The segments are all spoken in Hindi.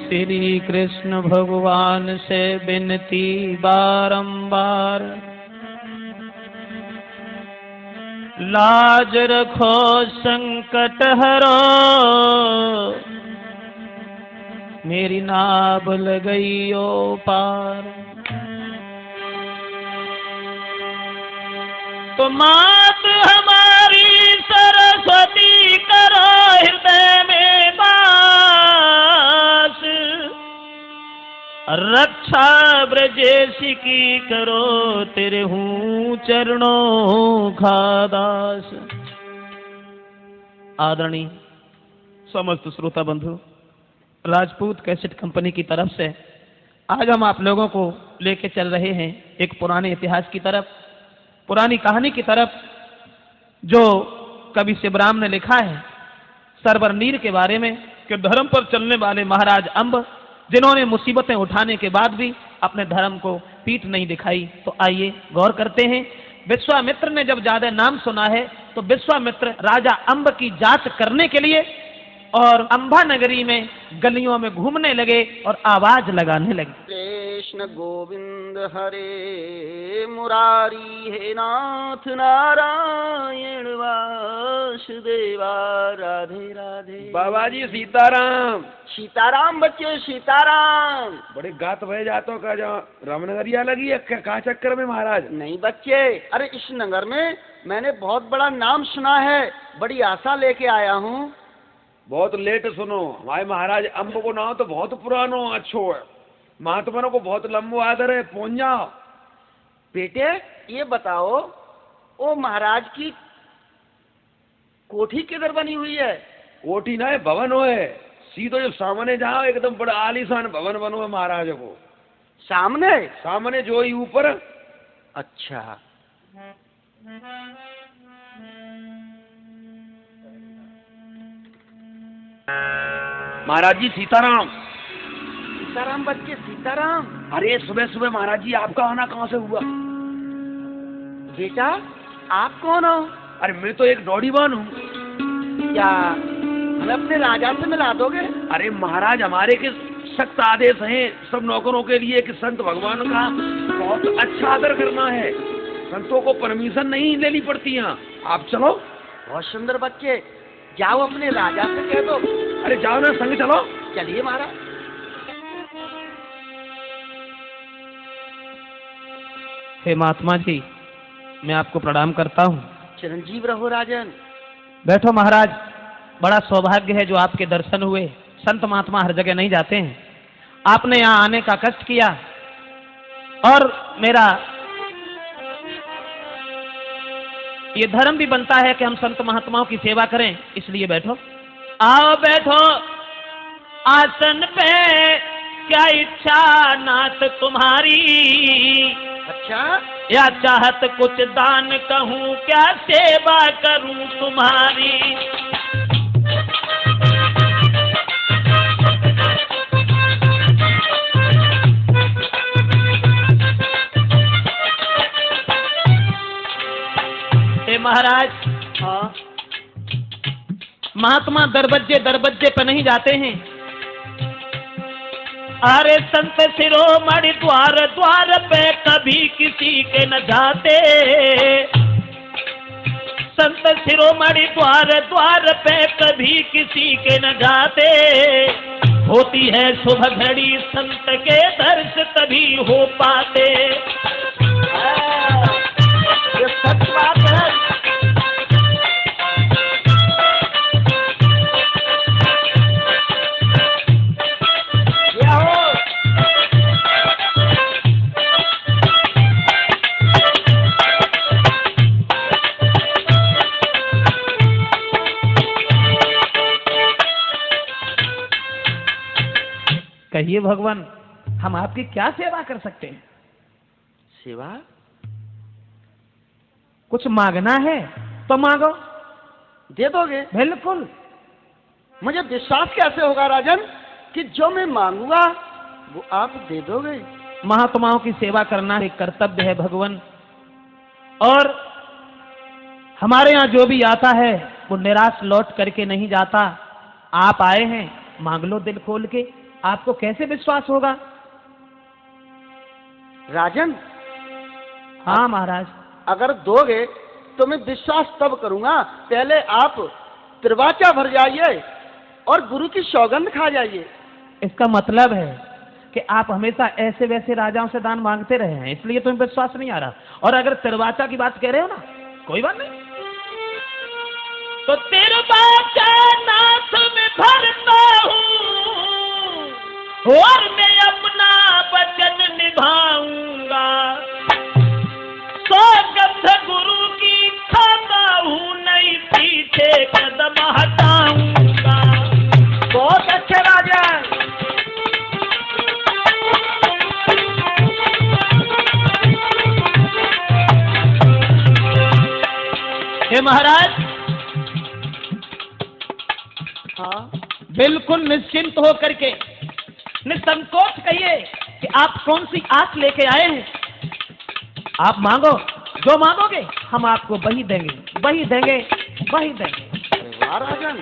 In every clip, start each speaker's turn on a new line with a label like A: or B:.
A: श्री कृष्ण भगवान से विनती बारंबार, लाज रखो संकट हरो, मेरी नाव लगई ओ पार। तो मात हमारी सरस्वती करो हृदय में वास, रक्षा ब्रजेशी की करो, तेरे हूँ चरणों का दास। आदरणीय समस्त श्रोता बंधु, राजपूत कैसेट कंपनी की तरफ से आज हम आप लोगों को लेके चल रहे हैं एक पुराने इतिहास की तरफ, पुरानी कहानी की तरफ, जो कवि शिवराम ने लिखा है सरवर नीर के बारे में, कि धर्म पर चलने वाले महाराज अंब, जिन्होंने मुसीबतें उठाने के बाद भी अपने धर्म को पीठ नहीं दिखाई। तो आइए गौर करते हैं। विश्वामित्र ने जब ज्यादा नाम सुना है तो विश्वामित्र राजा अंब की जांच करने के लिए और अंबा नगरी में गलियों में घूमने लगे और आवाज लगाने लगे,
B: कृष्ण गोविंद हरे मुरारी, हे नाथ नारायण वासुदेवा, राधे राधे।
C: बाबा जी सीताराम।
B: सीताराम बच्चे सीताराम।
C: बड़े गात भय जातो का जो रामनगरिया लगी है क्या चक्कर में महाराज?
B: नहीं बच्चे, अरे इस नगर में मैंने बहुत बड़ा नाम सुना है, बड़ी आशा लेके आया हूँ।
C: बहुत लेट सुनो, हमारे महाराज अंब को नाम तो बहुत पुरानो अच्छो है, महात्माओं को बहुत लंबो आदर है, पहुंच जाओ।
B: बेटे ये बताओ, ओ महाराज की कोठी किधर बनी हुई है?
C: कोठी ना है, भवन हो है, सीधो जो सामने जाओ एकदम बड़ा आलीशान भवन बनो है महाराज को।
B: सामने?
C: सामने जो ही ऊपर।
B: अच्छा।
C: महाराज जी सीताराम।
B: सीताराम बच्चे सीताराम।
C: अरे सुबह सुबह महाराज जी आपका आना कहाँ से हुआ?
B: बेटा आप कौन हो?
C: अरे मैं तो एक नौजवान हूँ।
B: क्या हमें अपने राजा से मिला दोगे?
C: अरे महाराज हमारे के सख्त आदेश हैं सब नौकरों के लिए कि संत भगवान का बहुत अच्छा आदर करना है, संतों को परमिशन नहीं लेनी पड़ती है। आप चलो।
B: बहुत सुंदर बच्चे, जाओ अपने राजा से कह दो।
C: अरे जाओ ना, संग चलो।
B: चलिए महाराज।
A: हे महात्मा जी, मैं आपको प्रणाम करता हूँ।
B: चिरंजीव रहो राजन।
A: बैठो महाराज, बड़ा सौभाग्य है जो आपके दर्शन हुए। संत महात्मा हर जगह नहीं जाते हैं, आपने यहाँ आने का कष्ट किया और मेरा ये धर्म भी बनता है कि हम संत महात्माओं की सेवा करें, इसलिए बैठो। आओ बैठो आसन पे, क्या इच्छा नाथ तुम्हारी?
B: अच्छा।
A: या चाहत कुछ दान कहूँ, क्या सेवा करूँ तुम्हारी? महाराज।
B: हाँ।
A: महात्मा दरबज्जे दरबज्जे पे नहीं जाते हैं। अरे संत शिरोमणि द्वार द्वार पे कभी किसी के न जाते, संत शिरोमणि द्वार द्वार पे कभी किसी के न जाते। होती है शुभ घड़ी संत के दर्श तभी हो पाते।
B: ये सच बात है।
A: कहिए भगवान, हम आपकी क्या सेवा कर सकते हैं?
B: सेवा?
A: कुछ मांगना है तो मांगो,
B: दे दोगे?
A: बिल्कुल।
B: मुझे विश्वास कैसे होगा राजन कि जो मैं मांगूंगा वो आप दे दोगे?
A: महात्माओं की सेवा करना एक कर्तव्य है भगवान, और हमारे यहाँ जो भी आता है वो निराश लौट करके नहीं जाता। आप आए हैं, मांग लो दिल खोल के, आपको कैसे विश्वास होगा?
B: राजन,
A: हाँ महाराज।
B: अगर दोगे तो मैं विश्वास तब करूंगा। पहले आप त्रिवाचा भर जाइए और गुरु की सौगंध खा जाइए।
A: इसका मतलब है कि आप हमेशा ऐसे वैसे राजाओं से दान मांगते रहे हैं, इसलिए तुम्हें विश्वास नहीं आ रहा। और अगर तिरवाचा की बात कह रहे हो ना, कोई बात नहीं, तो तिरवाचा नाथ में भरता हूँ और मैं अपना वचन निभाऊंगा। सौगंध गुरु की खाता हूँ, नहीं पीछे कदम हटाऊंगा।
B: बहुत अच्छे राजा।
A: हे महाराज,
B: हाँ,
A: बिल्कुल निश्चिंत होकर के निसंकोच कहिए कि आप कौन सी आस लेके आए हैं। आप मांगो, जो मांगोगे हम आपको वही देंगे, वही देंगे, वही देंगे।
B: अरे वाह राजन।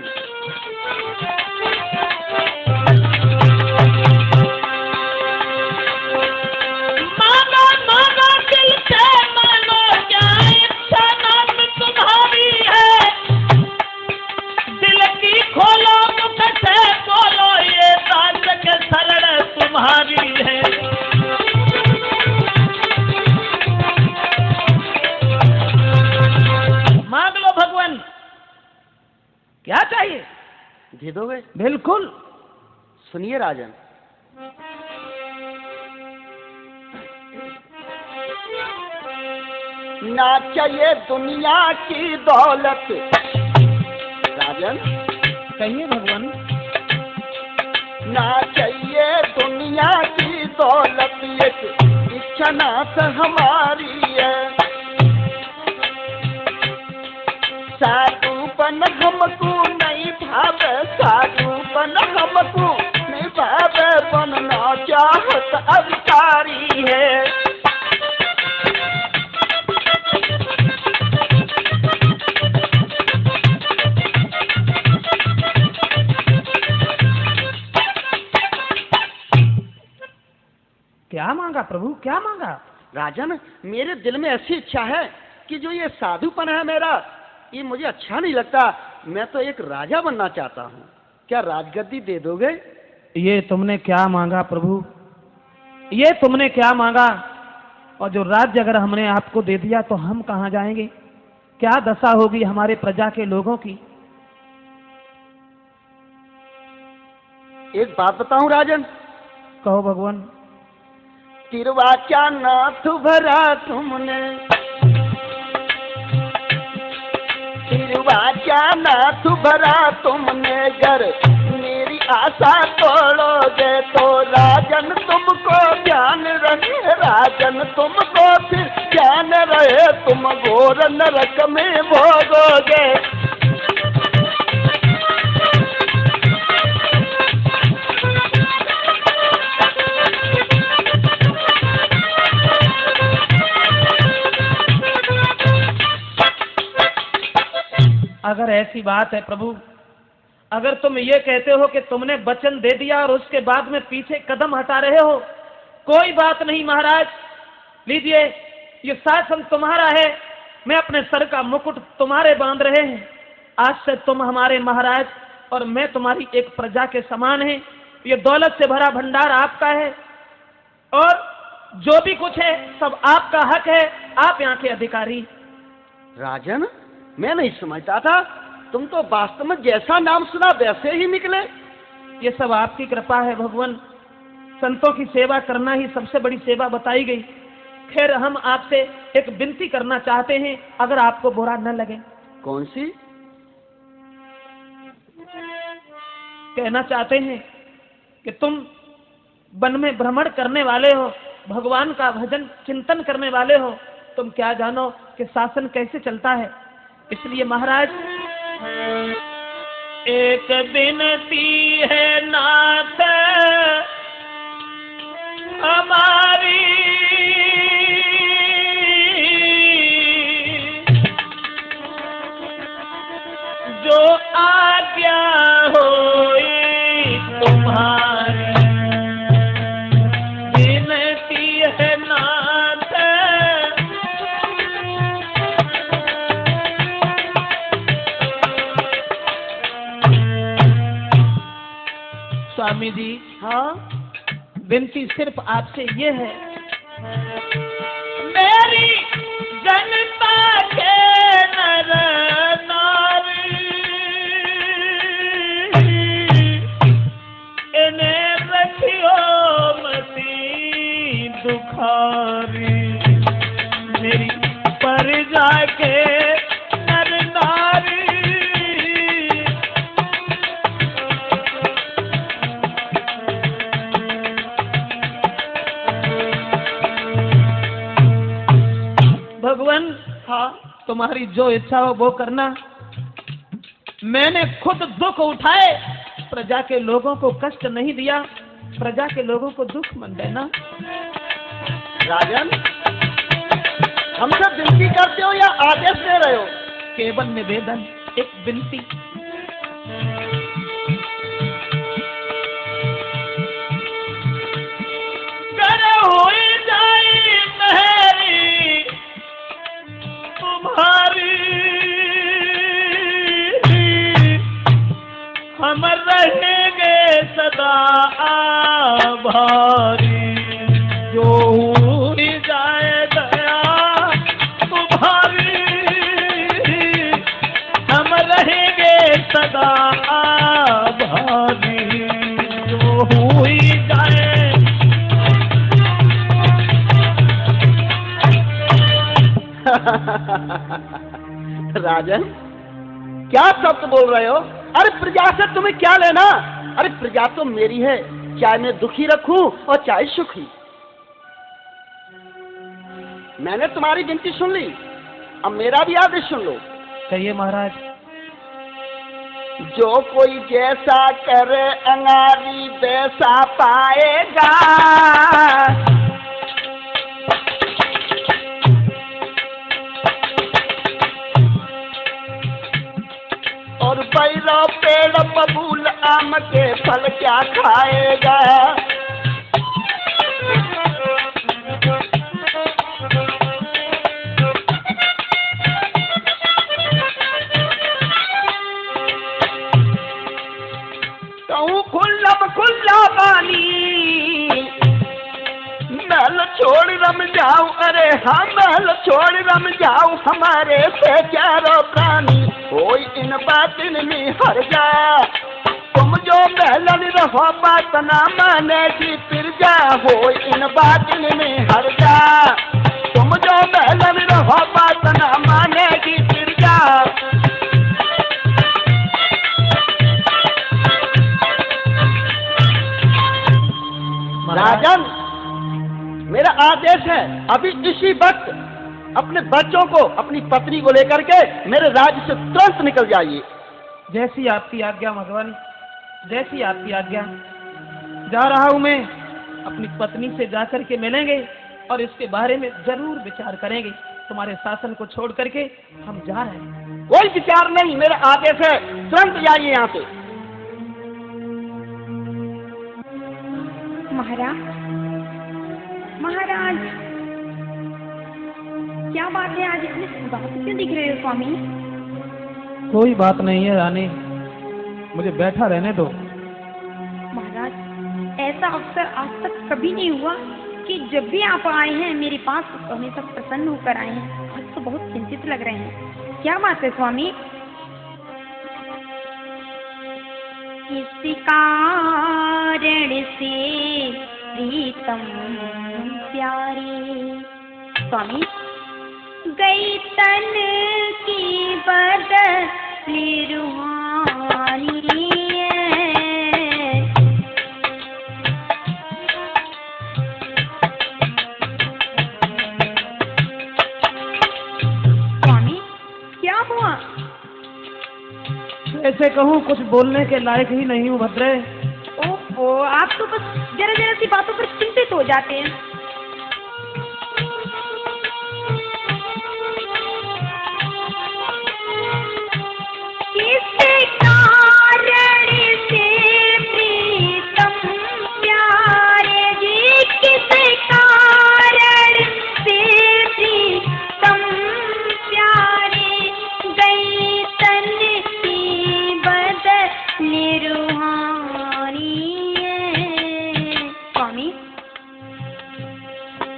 A: मांगो मांगो दिल से मांगो, क्या इच्छा नाम तुम्हारी है। दिल की खोलो मुख से बोलो, ये राज के शरण तुम्हारी है। मांग लो भगवान, क्या चाहिए
B: दे दोगे?
A: बिल्कुल।
B: सुनिए राजन, ना चाहिए दुनिया की दौलत। राजन,
A: कहिए भगवान।
B: ना चाहिए दुनिया की दौलत, एक इच्छा नाथ हमारी है। साधुपन हमको नहीं भावे, साधुपन हमको नहीं भावे, बनना चाहत अधिकारी है।
A: क्या मांगा प्रभु, क्या मांगा?
B: राजन, मेरे दिल में ऐसी इच्छा है कि जो ये साधुपन है मेरा, ये मुझे अच्छा नहीं लगता। मैं तो एक राजा बनना चाहता हूँ। क्या राजगद्दी दे दोगे?
A: ये तुमने क्या मांगा प्रभु, ये तुमने क्या मांगा? और जो राज्य अगर हमने आपको दे दिया तो हम कहाँ जाएंगे? क्या दशा होगी हमारे प्रजा के लोगों की?
B: एक बात बताऊं राजन,
A: कहो भगवान।
B: तिरवाचा नाथ भरा तुमने, तिरवाचा नाथ भरा तुमने, घर मेरी आशा तोड़ोगे तो राजन तुमको ध्यान रहे, राजन तुमको फिर ध्यान रहे, तुम घोर नरक में भोगोगे।
A: अगर ऐसी बात है प्रभु, अगर तुम ये कहते हो कि तुमने वचन दे दिया और उसके बाद में पीछे कदम हटा रहे हो, कोई बात नहीं महाराज, लीजिए ये शासन तुम्हारा है, मैं अपने सर का मुकुट तुम्हारे बांध रहे हैं। आज से तुम हमारे महाराज और मैं तुम्हारी एक प्रजा के समान है। ये दौलत से भरा भंडार आपका है और जो भी कुछ है सब आपका हक है, आप यहाँ के अधिकारी।
B: राजन, मैं नहीं समझता था, तुम तो वास्तव में जैसा नाम सुना वैसे ही निकले।
A: ये सब आपकी कृपा है भगवान, संतों की सेवा करना ही सबसे बड़ी सेवा बताई गई। खैर हम आपसे एक विनती करना चाहते हैं, अगर आपको बुरा न लगे।
B: कौन सी?
A: कहना चाहते हैं कि तुम वन में भ्रमण करने वाले हो, भगवान का भजन चिंतन करने वाले हो, तुम क्या जानो कि शासन कैसे चलता है। इसलिए महाराज एक विनती है नाथ हमारी, जो आज्ञा होई तुम्हारी। स्वामी जी,
B: हाँ,
A: विनती सिर्फ आपसे ये है, मेरी जनता के नर नारी इन्हें रखियो मती दुखारी, मेरी प्रजा के नर नारी। भगवान,
B: हाँ,
A: तुम्हारी जो इच्छा हो वो करना। मैंने खुद दुख उठाए, प्रजा के लोगों को कष्ट नहीं दिया, प्रजा के लोगों को दुख मत देना।
B: राजन, हमसे विनती करते हो या आदेश दे रहे हो?
A: केवल निवेदन, एक विनती। करे हुई जाई मेरी तुम्हारी, हम रहेंगे सदा आभारी, जो हुई जाए दया तुम्हारी, हम रहेंगे सदा आभारी, जो हुई जाए।
B: राजन, क्या शब्द बोल रहे हो? अरे प्रजा से तुम्हें क्या लेना? अरे प्रजा तो मेरी है, चाहे मैं दुखी रखूं और चाहे सुखी। मैंने तुम्हारी विनती सुन ली, अब मेरा भी आदेश सुन लो।
A: कहिए महाराज।
B: जो कोई जैसा करे अंगारी वैसा पाएगा, और बैरो पेड़ बबूल आम के फल क्या खाएगा। कहूँ खुल्लम खुल्ला पानी महल छोड़ रम जाऊं, अरे हाँ महल छोड़ रम जाऊं, हमारे से चारों प्राणी कोई इन बातिन में हर जा। तुम जो महलन रहो बात ना माने की फिर जा, हो इन बातिन में हर जा। तुम जो महलन रहो बात ना माने की फिर जा। राजन, मेरा आदेश है, अभी इसी वक्त अपने बच्चों को, अपनी पत्नी को लेकर के मेरे राज्य से तुरंत निकल जाइए।
A: जैसी आपकी आज्ञा भगवान, जैसी आपकी आज्ञा। जा रहा हूँ मैं, अपनी पत्नी से जाकर के मिलेंगे और इसके बारे में जरूर विचार करेंगे। तुम्हारे शासन को छोड़ करके हम जा रहे हैं।
B: कोई विचार नहीं, मेरा आदेश है, तुरंत जाइए यहाँ से।
D: महाराज, महाराज, क्या बात है, आज इतने उदास क्यों दिख रहे हो स्वामी?
A: कोई बात नहीं है रानी, मुझे बैठा रहने दो।
D: महाराज, ऐसा अवसर आज तक कभी नहीं हुआ कि जब भी आप आए हैं मेरे पास तो हमेशा प्रसन्न होकर आए हैं। आज तो बहुत चिंतित लग रहे हैं, क्या बात है स्वामी? किस कारण से प्रीतम प्यारी स्वामी गई तन की बदली रूहानी स्वामी, क्या हुआ?
A: ऐसे कहूँ कुछ बोलने के लायक ही नहीं हूँ भद्रे।
D: ओहो, आप तो बस जरा जरा सी बातों पर चिंतित हो जाते हैं। किस कारण से प्रीतम प्यारे जी, किस कारण से प्रीतम प्यारे गई तन की बदली रूहानी है।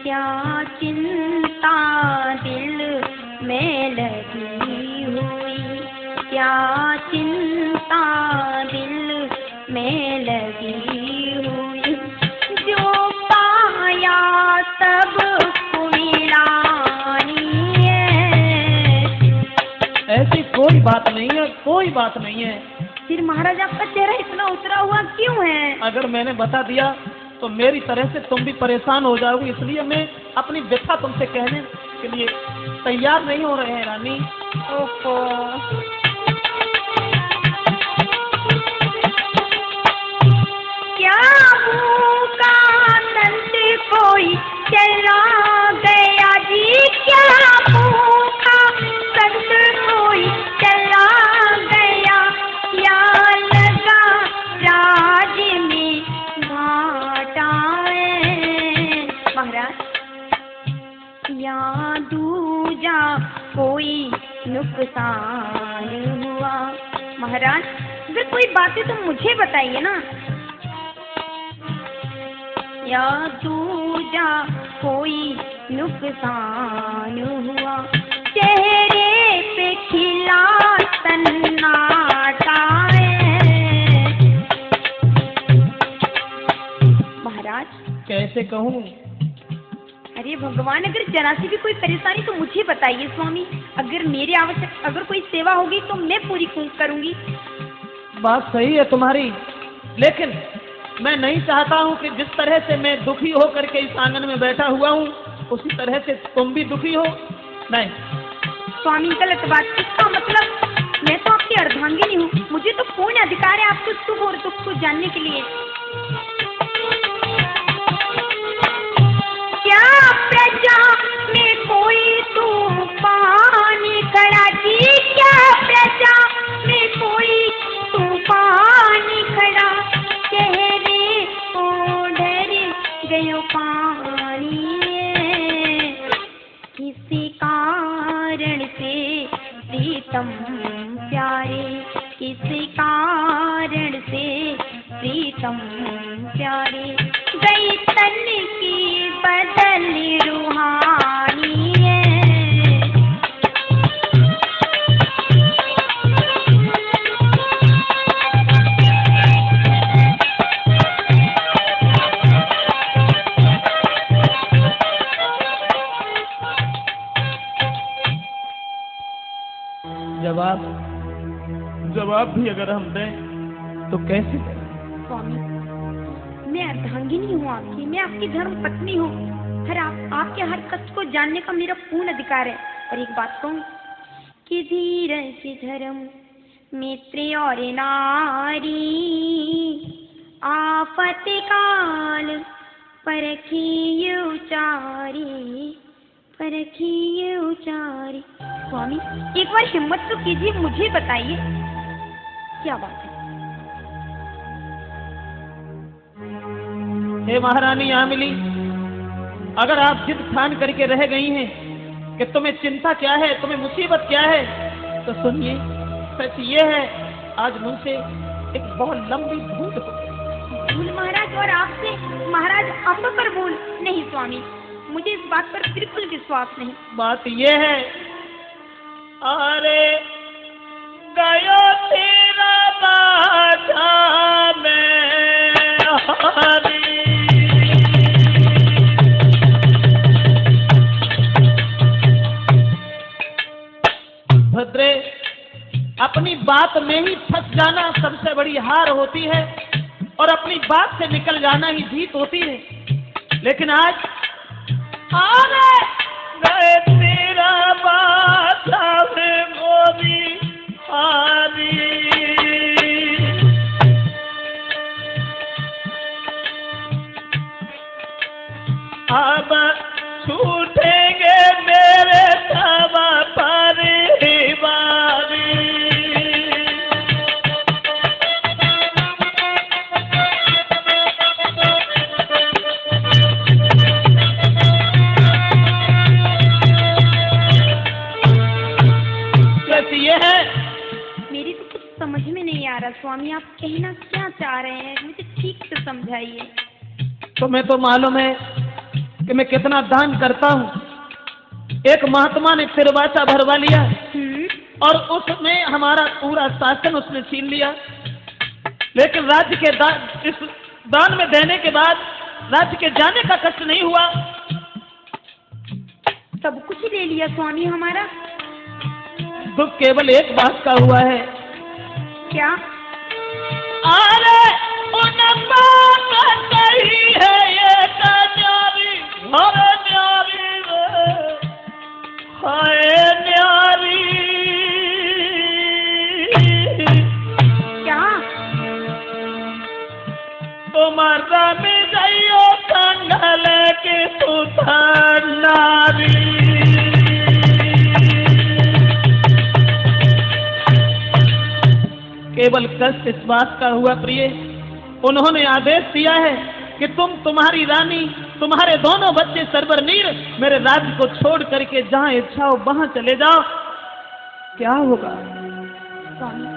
D: क्या चिंता दिल में लगी हुई, क्या चिंता दिल में लगी हुई, जो पाया सब मिलानी है।
A: ऐसी कोई बात नहीं है, कोई बात नहीं है।
D: फिर महाराज आपका चेहरा इतना उतरा हुआ क्यों है?
A: अगर मैंने बता दिया तो मेरी तरह से तुम भी परेशान हो जाओगी, इसलिए मैं अपनी व्यथा तुमसे कहने के लिए तैयार नहीं हो रहे हैं रानी।
D: ओहो, क्या भूखा संत कोई चला गया जी, क्या भूखा संत कोई चला गया, या लगा राज में घाटा है। महाराज, या दूजा कोई नुकसान हुआ। महाराज, अगर कोई बात है तो मुझे बताइए ना। या दूजा कोई नुकसान हुआ, चेहरे पे खिला सन्नाटा है। महाराज,
A: कैसे कहूँ?
D: अरे भगवान, अगर जरा सी भी कोई परेशानी तो मुझे बताइए स्वामी। अगर मेरे आवश्यक अगर कोई सेवा होगी तो मैं पूरी करूंगी।
A: बात सही है तुम्हारी, लेकिन मैं नहीं चाहता हूँ कि जिस तरह से मैं दुखी हो करके इस आंगन में बैठा हुआ हूँ उसी तरह से तुम भी दुखी हो। नहीं
D: स्वामी, गलत बात। इसका मतलब मैं तो आपकी अर्धांगिनी हूँ, मुझे तो पूर्ण अधिकार है आपके सुख और दुख को जानने के लिए। क्या प्रजा में कोई तूफान खड़ा जी, क्या प्रजा में कोई तूफान खड़ा, चेहरे को डर गयो पानी, किसी कारण से प्रीतम प्यारे, किसी कारण से प्रीतम प्यारे, गई तन की बदल रूहानी है।
A: जवाब भी अगर हम दें तो कैसे दें?
D: स्वामी, मैं अर्धांगिनी हूँ आपकी, मैं आपकी धर्म पत्नी हूँ। आपके हर कष्ट को जानने का मेरा पूर्ण अधिकार है। और एक बात कहूँ कि धीरज धर्म मित्र और नारी, आफत काल परखी उचारी, परखी उचारी। स्वामी, एक बार हिम्मत तो कीजिए, मुझे बताइए क्या बात है।
A: हे महारानी यामिनी, अगर आप जिद ठान करके रह गई हैं कि तुम्हें चिंता क्या है, तुम्हें मुसीबत क्या है, तो सुनिए, सच ये है आज मुझसे एक बहुत लंबी भूल हो गई।
D: भूल महाराज, और आपसे महाराज आप पर भूल नहीं स्वामी, मुझे इस बात पर बिल्कुल विश्वास नहीं।
A: बात ये है, अरे गयो तेरा बाजा में हारी, भद्रे, अपनी बात में ही फंस जाना सबसे बड़ी हार होती है और अपनी बात से निकल जाना ही जीत होती है। लेकिन आज अरे गए तेरा बाजा में गोरी हारी, अब छूटेंगे मेरे सब परिवारी। ये है,
D: मेरी तो कुछ समझ में नहीं आ रहा स्वामी, आप कहना क्या चाह रहे हैं, मुझे ठीक से समझाइए।
A: तुम्हें तो मालूम है कि मैं कितना दान करता हूँ। एक महात्मा ने सिरवासा भरवा लिया और उसमें हमारा पूरा शासन उसने छीन लिया। लेकिन राज्य के इस दान में देने के बाद राज्य के जाने का कष्ट नहीं हुआ।
D: सब कुछ ले लिया स्वामी हमारा।
A: दुख केवल एक बात का हुआ है।
D: क्या?
A: अरे उन बात कही है ये न्यारी, अरे न्यारी रे, हाय न्यारी।
D: क्या?
A: तुम्हारा में जाइयो कंगल के तू नारी। केवल कष्ट इस बात का हुआ प्रिय, उन्होंने आदेश दिया है कि तुम्हारी रानी, तुम्हारे दोनों बच्चे सरवरनीर मेरे राज्य को छोड़ करके जहां इच्छा हो वहां चले जाओ। क्या होगा?
D: स्वामी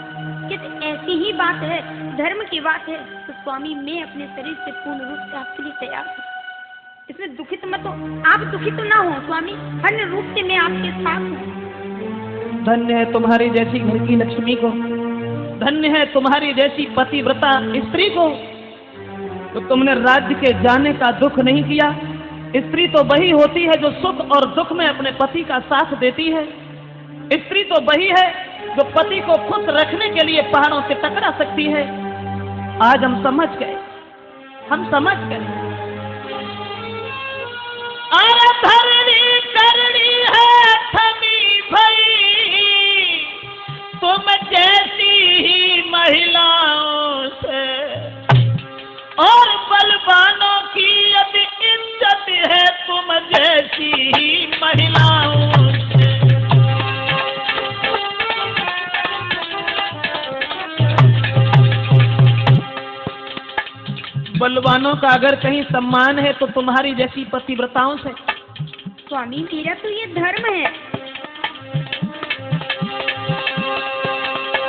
D: कितनी ऐसी ही बात है, धर्म की बात है, तो स्वामी मैं अपने शरीर से पूर्ण रूप से आपके लिए तैयार हूँ। इसमें दुखित मत हो, आप दुखित ना हो स्वामी, हर रूप से मैं आपके साथ हूँ।
A: धन्य है तुम्हारी जैसी घर की लक्ष्मी को, धन्य है तुम्हारी जैसी पतिव्रता स्त्री को, तो तुमने राज्य के जाने का दुख नहीं किया। स्त्री तो वही होती है जो सुख और दुख में अपने पति का साथ देती है। स्त्री तो वही है जो पति को खुश रखने के लिए पहाड़ों से टकरा सकती है। आज हम समझ गए, हम समझ गए। अरे धरणी करनी है थमी भई तुम जैसी ही महिलाओं से, और बलवानों की अब इज्जत है तुम जैसी ही महिलाओं से। बलवानों का अगर कहीं सम्मान है तो तुम्हारी जैसी पतिव्रताओं से।
D: स्वामी मेरा तो ये धर्म है।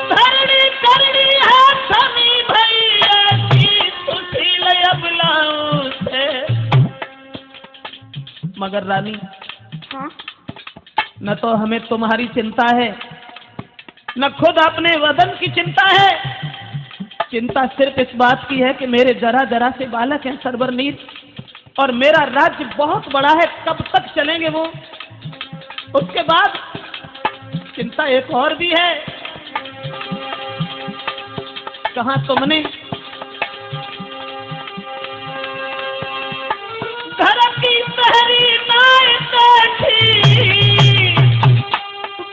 A: धरणी करनी है थमी भई ऐसी सुशील अबलाओं से। मगर रानी,
D: हाँ?
A: न तो हमें तुम्हारी चिंता है, न खुद अपने वदन की चिंता है। चिंता सिर्फ इस बात की है कि मेरे जरा जरा से बालक हैं सरवरनीर, और मेरा राज्य बहुत बड़ा है, कब तक चलेंगे वो। उसके बाद चिंता एक और भी है। कहाँ तुमने घर की सहरी नाई बैठी,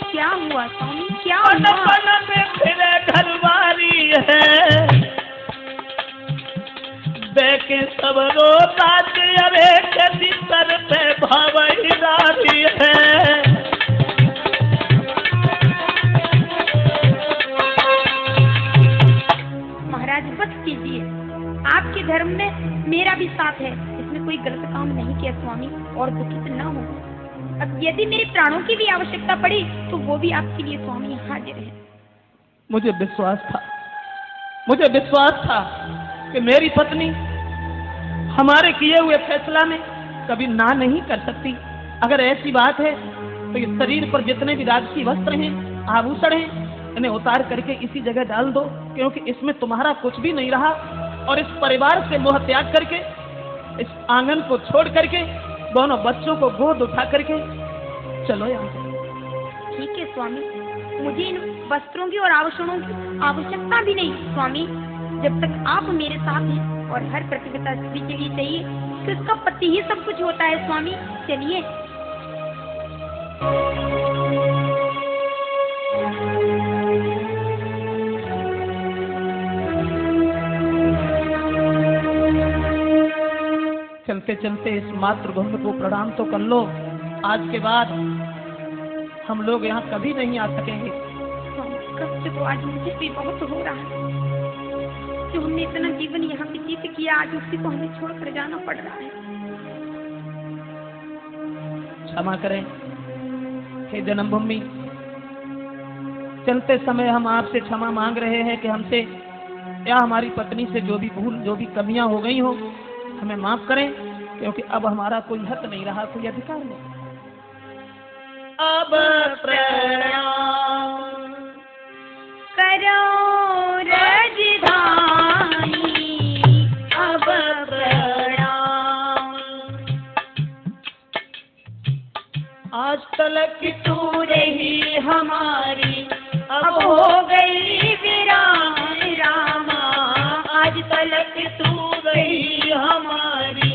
D: क्या हुआ स्वामी, क्या
A: पन
D: हुआ?
A: पन में फिरे घरवारी है, देखे सब रोता अरे कदी सर पे भवैरारी है।
D: महाराज बस कीजिए, आपके धर्म में मेरा भी साथ है, इसमें कोई गलत काम नहीं किया स्वामी, और दुखित न हो। अब यदि मेरे प्राणों की भी आवश्यकता पड़ी तो वो भी आपके लिए स्वामी हाजिर है।
A: मुझे विश्वास था कि मेरी पत्नी हमारे किए हुए फैसला में कभी ना नहीं कर सकती। अगर ऐसी बात है तो इस शरीर पर जितने भी राजसी वस्त्र हैं, आभूषण हैं, इन्हें उतार करके इसी जगह डाल दो, क्योंकि इसमें तुम्हारा कुछ भी नहीं रहा। और इस परिवार से मोह त्याग करके, इस आंगन को छोड़ करके, दोनों बच्चों को गोद उठा करके चलो यहाँ से।
D: ठीक है स्वामी, मुझे इन वस्त्रों की और आभूषणों की आवश्यकता भी नहीं स्वामी। जब तक आप मेरे साथ हैं, और हर प्रतिव्रता स्त्री के लिए चाहिए कि उसका पति ही सब कुछ होता है स्वामी। चलिए।
A: चलते चलते इस मातृभूमि को प्रणाम तो कर लो। आज के बाद हम लोग यहाँ कभी नहीं आ सकेंगे।
D: कष्ट तो आज मुझे भी बहुत हो रहा है, जो हमने इतना जीवन यहाँ पे व्यतीत किया, आज उसी को हमें छोड़कर जाना पड़ रहा है।
A: क्षमा करें हे जन्मभूमि, चलते समय हम आपसे क्षमा मांग रहे हैं कि हमसे या हमारी पत्नी से जो भी भूल, जो भी कमियां हो गई हो, हमें माफ करें। क्योंकि अब हमारा कोई हक नहीं रहा, कोई अधिकार नहीं।
B: अब प्रणाम
D: करो राजधानी, अब प्रणाम।
B: आज तलक
D: तू रही हमारी, अब हो गई वीरान रामा। आज तलक तू रही हमारी,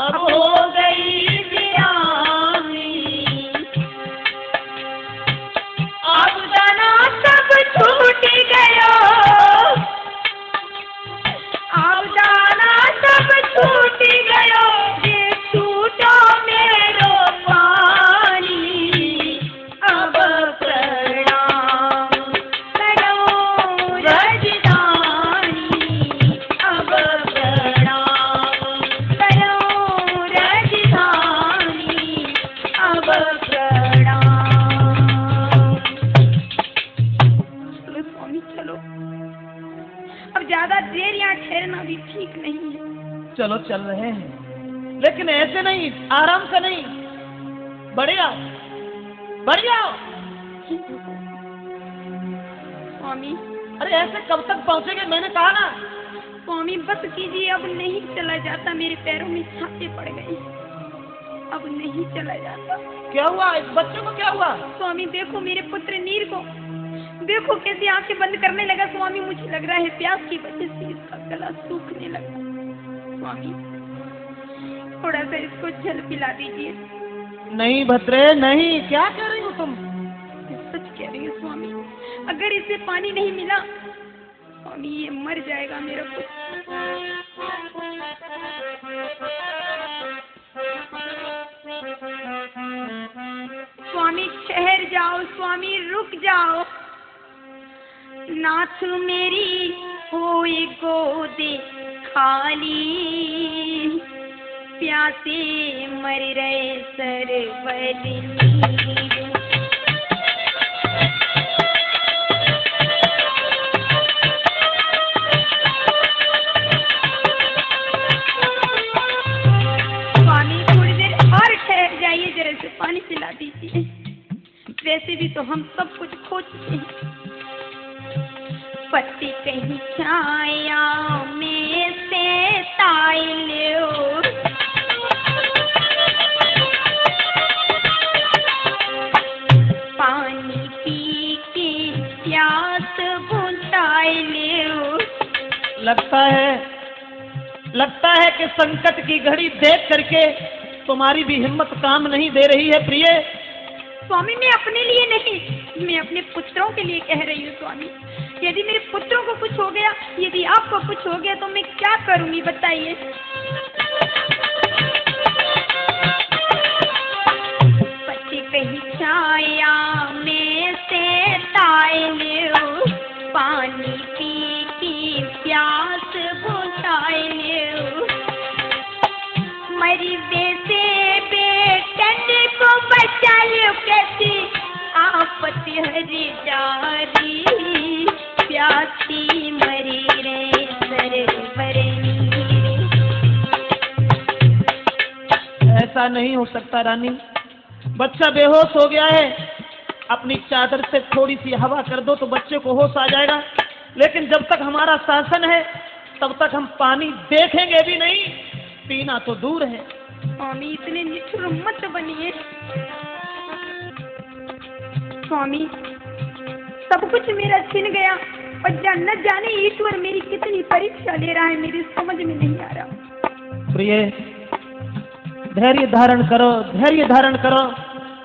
D: अब हो गई वीरानी। अब जाना सब छूट गयो, अब जाना सब छूट गयो, ये छूटो मेरो पानी। अब प्रणाम करो राजधानी, अब प्रणाम करो राजधानी, अब प्रणाम। चलो स्वामी चलो, अब ज्यादा देर यहाँ ठहरना भी ठीक नहीं है।
A: चलो चल रहे हैं, लेकिन ऐसे नहीं, आराम से नहीं, बढ़िया बढ़िया।
D: स्वामी
A: अरे ऐसे कब तक पहुंचेंगे, मैंने कहा ना।
D: स्वामी बस कीजिए, अब नहीं चला जाता, मेरे पैरों में छाते पड़ गए, अब नहीं चला जाता।
A: क्या हुआ, इस बच्चे को क्या हुआ?
D: स्वामी देखो मेरे पुत्र नीर को, देखो कैसे आंखें बंद करने लगा। स्वामी मुझे लग रहा है प्यास की वजह से इसका गला सूखने लगा। स्वामी थोड़ा सा इसको जल पिला दीजिए।
A: नहीं भद्रे नहीं, क्या कह रही हो तुम?
D: सच कह रही हूँ स्वामी, अगर इसे पानी नहीं मिला स्वामी ये मर जाएगा मेरा पुत्र। स्वामी ठहर जाओ, स्वामी रुक जाओ। नाथ मेरी होए गोदे खाली, प्यासे मर रहे सरवर नीर। स्वामी थोड़ी देर और ठहर जाइए, जरा से पानी पिला दीजिए। वैसे भी तो हम सब कुछ खो चुके हैं। पति कहीं छाया में से ताइलो, पानी पी के प्यास बुझाइलो।
A: लगता है कि संकट की घड़ी देख करके तुम्हारी भी हिम्मत काम नहीं दे रही है प्रिय।
D: स्वामी मैं अपने लिए नहीं, मैं अपने पुत्रों के लिए कह रही हूँ स्वामी। यदि मेरे पुत्रों को कुछ हो गया, यदि आपको कुछ हो गया तो मैं क्या करूँगी बताइए। पति कहीं छाया में से ताइलो, पानी पी की प्यास बुझाइलो। मरी से बेटन को बचा लो, कैसी आपत्ति हरी जारी, प्यासी मरी रे सरवर नीर।
A: ऐसा नहीं हो सकता रानी, बच्चा बेहोश हो गया है। अपनी चादर से थोड़ी सी हवा कर दो तो बच्चे को होश आ जाएगा। लेकिन जब तक हमारा शासन है तब तक हम पानी देखेंगे भी नहीं, पीना तो दूर है।
D: स्वामी इतने निठुर मत बनिए। स्वामी सब कुछ मेरा छिन गया और न जाने ईश्वर मेरी कितनी परीक्षा ले रहा है, मेरी समझ में नहीं आ रहा।
A: प्रिय धैर्य धारण करो, धैर्य धारण करो,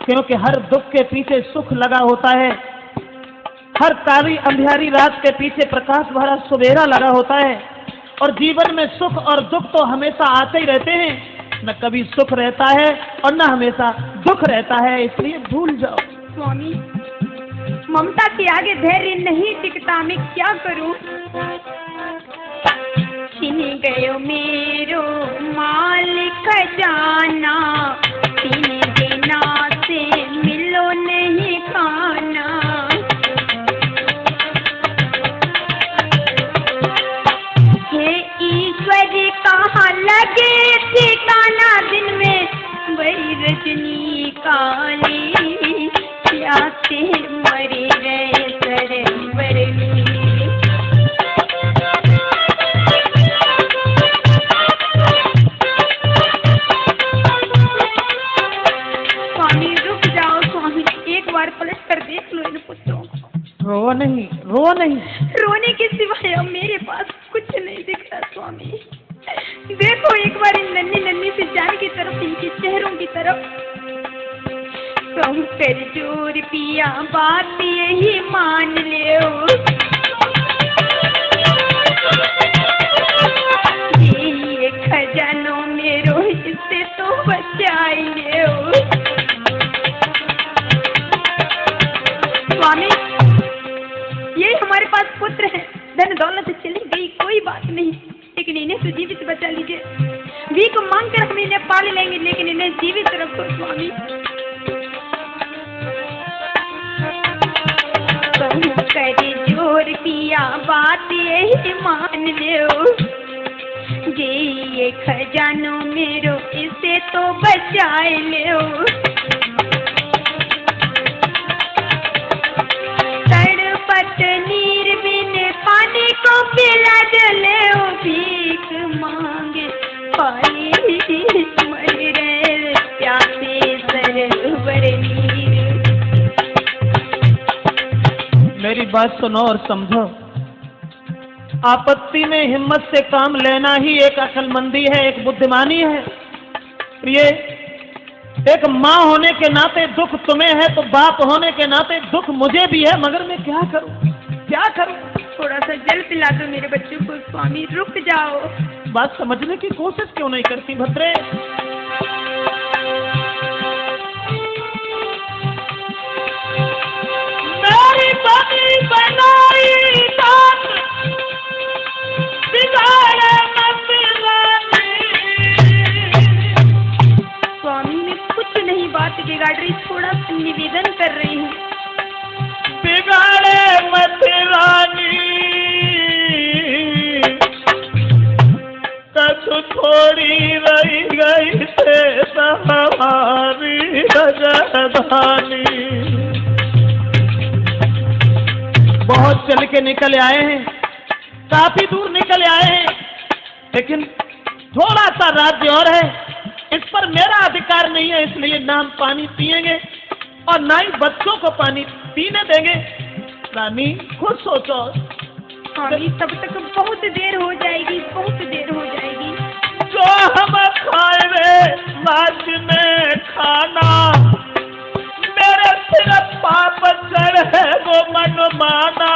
A: क्योंकि हर दुख के पीछे सुख लगा होता है। हर काली अंधियारी रात के पीछे प्रकाश भरा सुबेरा लगा होता है। और जीवन में सुख और दुख तो हमेशा आते ही रहते हैं, न कभी सुख रहता है और न हमेशा दुख रहता है, इसलिए भूल जाओ।
D: स्वामी ममता के आगे धैर्य नहीं टिकता, मैं क्या करूं। छिन गयो मेरो माल खजाना, तीन दिना से मिलो नहीं खाना। हे ईश्वर कहाँ लगे ठिकाना, रजनी काली प्यासे मरे रहे सरवर में। स्वामी रुक जाओ स्वामी, एक बार पलट कर देख लो इन पुत्रों को।
A: रो नहीं, रो नहीं।
D: रोने के सिवाय अब मेरे पास कुछ नहीं दिख रहा स्वामी। देखो एक बार इन नन्ही नन्ही सी जान की तरफ, इनके चेहरों की तरफ। कहूँ कर जोर पिया बात यही मान ले, ये खजानों मेरो इससे तो बचाइए स्वामी। ये हमारे पास पुत्र है, धन दौलत चली गई कोई बात नहीं, लेकिन इन्हें तो जीवित बचा लीजिए। भीख मांग कर हम इन्हें पाल लेंगे, लेकिन इन्हें जीवित रखो स्वामी। करे जोर पिया बात यही मान लो, ये खजानों मेरो इसे तो बचाए लो। तड़पत नीर बिन पानी को पिला डले, भीख मांगे पानी मर रहे प्यासे सरवर नीर।
A: मेरी बात सुनो और समझो, आपत्ति में हिम्मत से काम लेना ही एक अक्लमंदी है, एक बुद्धिमानी है। ये एक माँ होने के नाते दुख तुम्हें है, तो बाप होने के नाते दुख मुझे भी है, मगर मैं क्या करूं, क्या करूं?
D: थोड़ा सा जल पिला दो मेरे बच्चों को स्वामी, रुक जाओ।
A: बात समझने की कोशिश क्यों नहीं करती भद्रे? मेरी बनी बनाई बात बिगाड़े मत
D: स्वामी मैं कुछ नहीं बात बिगाड़ रही, थोड़ा सा निवेदन कर रही हूँ।
A: बिगाड़े मत रानी, कछु थोड़ी रही गई से हमारी राजधानी। बहुत चल के निकल आए हैं, काफी दूर निकल आए हैं, लेकिन थोड़ा सा राज्य और है, इस पर मेरा अधिकार नहीं है, इसलिए ना हम पानी पिएंगे और ना ही बच्चों को पानी पीने देंगे। रानी खुद सोचो।
D: स्वामी तब तक बहुत देर हो जाएगी, बहुत देर हो जाएगी।
A: जो हम खाए रे नाच में खाना, मेरे सिर पाप चढ़े वो मन माना।